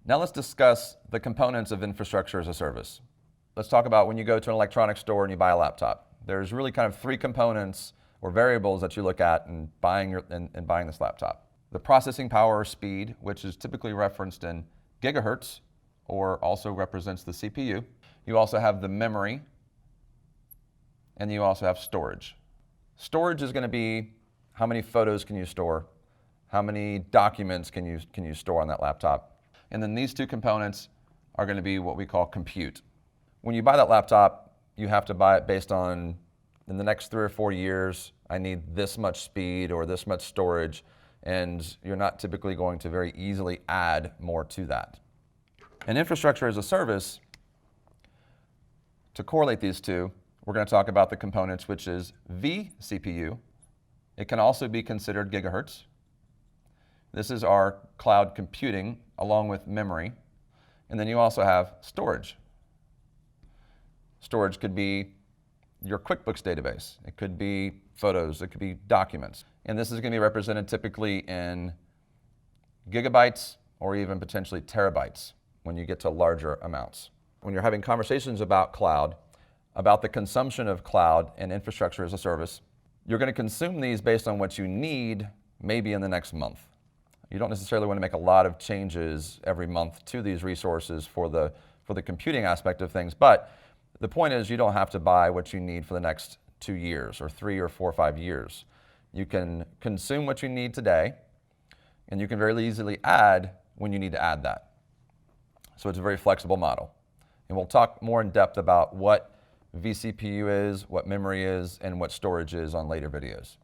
Now let's discuss the components of infrastructure as a service. Let's talk about when you go to an electronics store and you buy a laptop. There's really kind of three components or variables that you look at in buying this laptop. The processing power or speed, which is typically referenced in gigahertz, or also represents the CPU. You also have the memory, and you also have storage. Storage is going to be how many photos can you store, how many documents can you store on that laptop. And then these two components are going to be what we call compute. When you buy that laptop, you have to buy it based on, in the next 3 or 4 years, I need this much speed or this much storage, and you're not typically going to very easily add more to that. And infrastructure as a service, to correlate these two, we're going to talk about the components, which is vCPU. It can also be considered gigahertz. This is our cloud computing along with memory. And then you also have storage. Storage could be your QuickBooks database. It could be photos. It could be documents. And this is going to be represented typically in gigabytes or even potentially terabytes when you get to larger amounts. When you're having conversations about cloud, about the consumption of cloud and infrastructure as a service, you're going to consume these based on what you need maybe in the next month. You don't necessarily want to make a lot of changes every month to these resources for the computing aspect of things, but the point is you don't have to buy what you need for the next 2 years or 3 or 4 or 5 years. You can consume what you need today, and you can very easily add when you need to add that. So it's a very flexible model. And we'll talk more in depth about what vCPU is, what memory is, and what storage is on later videos.